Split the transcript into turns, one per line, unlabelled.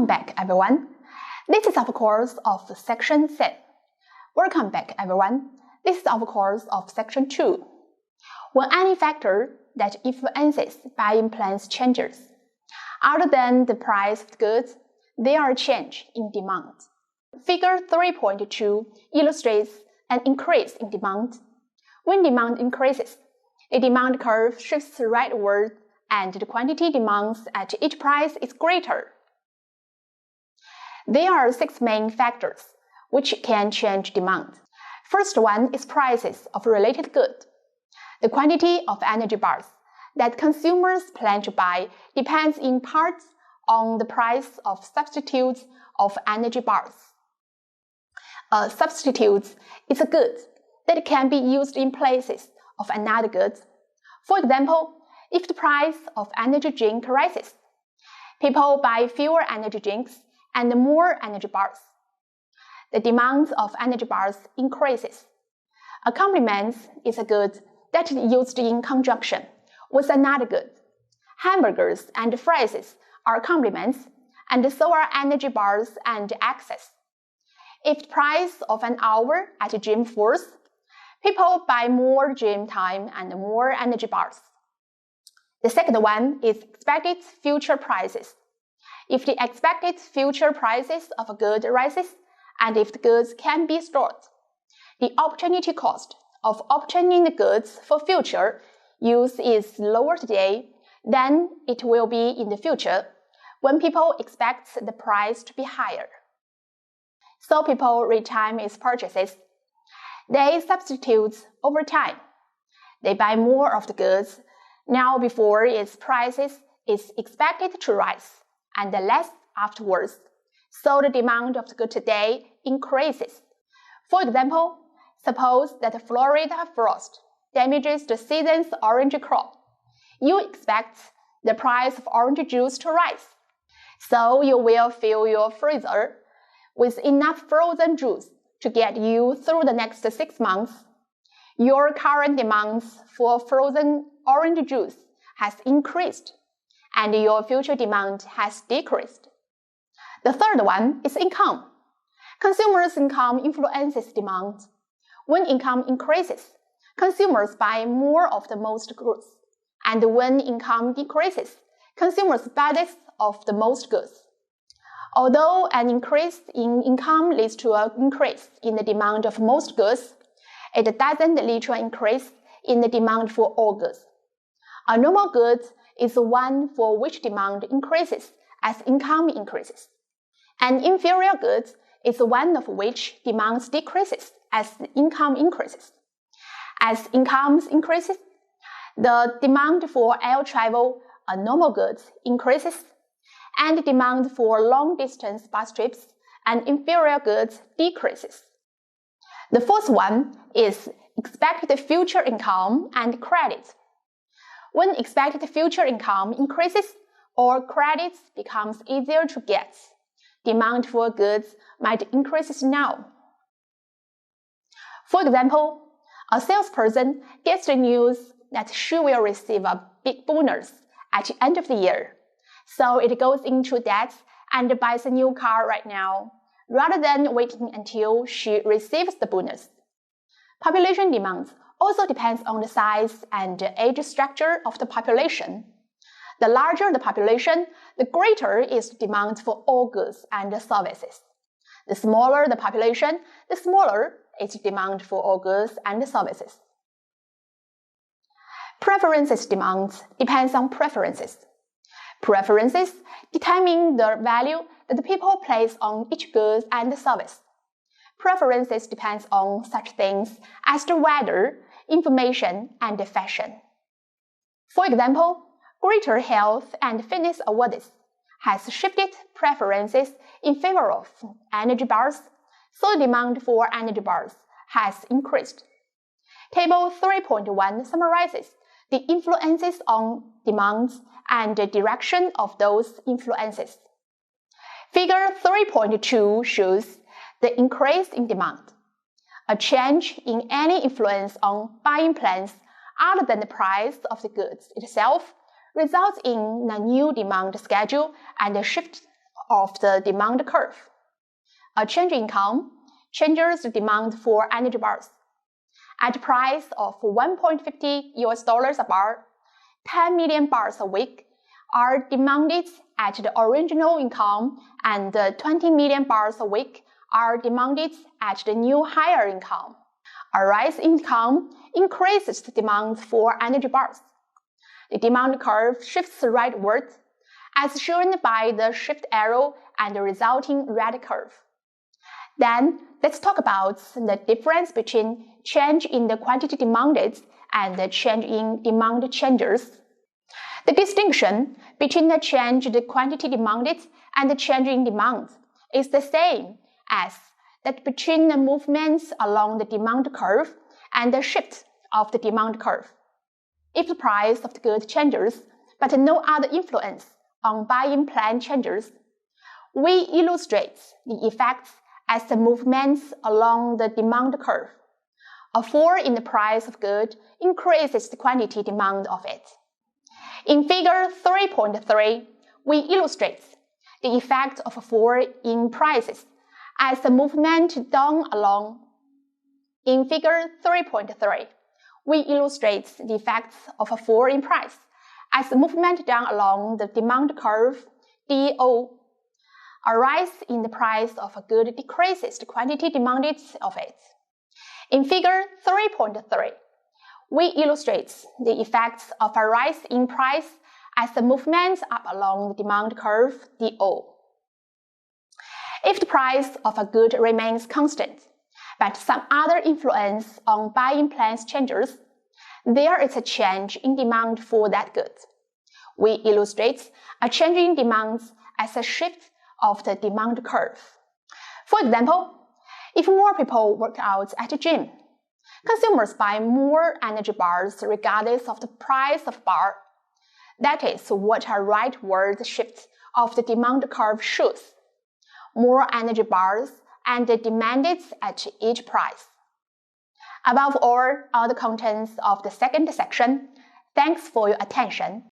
Welcome back, everyone. This is our course of Section 7. Welcome back, everyone. This is our course of Section 2. When any factor that influences buying plans changes, other than the price of the goods, there are change in demand. Figure 3.2 illustrates an increase in demand. When demand increases, the demand curve shifts rightward and the quantity demands at each price is greater. There are 6 main factors which can change demand. First one is prices of related goods. The quantity of energy bars that consumers plan to buy depends in part on the price of substitutes of energy bars. A substitute is a good that can be used in places of another good. For example, if the price of energy drink rises, people buy fewer energy drinks and more energy bars. The demand of energy bars increases. A complement is a good that is used in conjunction with another good. Hamburgers and fries are complements, and so are energy bars and access. If the price of an hour at gym falls, people buy more gym time and more energy bars. The second one is expected future prices. If the expected future prices of a good rises, and if the goods can be stored, the opportunity cost of obtaining the goods for future use is lower today than it will be in the future when people expect the price to be higher. So people retime its purchases. They substitute over time. They buy more of the goods now before its prices is expected to rise, and less afterwards. So the demand of the good today increases. For example, suppose that Florida frost damages the season's orange crop. You expect the price of orange juice to rise. So you will fill your freezer with enough frozen juice to get you through the next 6 months. Your current demands for frozen orange juice has increased, and your future demand has decreased. The third one is income. Consumers' income influences demand. When income increases, consumers buy more of the most goods, and when income decreases, consumers buy less of the most goods. Although an increase in income leads to an increase in the demand of most goods, it doesn't lead to an increase in the demand for all goods. A normal good is one for which demand increases as income increases. An inferior good is one of which demand decreases as income increases. As income increases, the demand for air travel, a normal good, increases, and demand for long-distance bus trips, an inferior good, decreases. The fourth one is expected future income and credit. When expected future income increases or credit becomes easier to get, demand for goods might increase now. For example, a salesperson gets the news that she will receive a big bonus at the end of the year, so it goes into debt and buys a new car right now, rather than waiting until she receives the bonus. Population demand also depends on the size and age structure of the population. The larger the population, the greater is the demand for all goods and services. The smaller the population, the smaller is the demand for all goods and services. Preferences demand depends on preferences. Preferences determine the value that the people place on each good and service. Preferences depends on such things as the weather, information, and fashion. For example, greater health and fitness awareness has shifted preferences in favor of energy bars, so the demand for energy bars has increased. Table 3.1 summarizes the influences on demands and the direction of those influences. Figure 3.2 shows the increase in demand. A change in any influence on buying plans other than the price of the goods itself results in a new demand schedule and a shift of the demand curve. A change in income changes the demand for energy bars. At a price of $1.50 a bar, 10 million bars a week are demanded at the original income, and 20 million bars a week are demanded at the new higher income. A rise in income increases the demand for energy bars. The demand curve shifts rightward, as shown by the shift arrow and the resulting red curve. Then, let's talk about the difference between change in the quantity demanded and the change in demand changes. The distinction between the change in the quantity demanded and the change in demand is the same as that between the movements along the demand curve and the shift of the demand curve. If the price of the good changes, but no other influence on buying plan changes, we illustrate the effects as the movements along the demand curve. A fall in the price of good increases the quantity demand of it. In figure 3.3, we illustrate the effect of a fall in prices as the movement down along. In figure 3.3, we illustrate the effects of a fall in price as the movement down along the demand curve DO. A rise in the price of a good decreases the quantity demanded of it. In figure 3.3, we illustrate the effects of a rise in price as the movement up along the demand curve DO. If the price of a good remains constant, but some other influence on buying plans changes, there is a change in demand for that good. We illustrate a change in demand as a shift of the demand curve. For example, if more people work out at a gym, consumers buy more energy bars regardless of the price of bar. That is what a rightward shift of the demand curve shows. More energy bars and demanded at each price. Above all the contents of the second section. Thanks for your attention.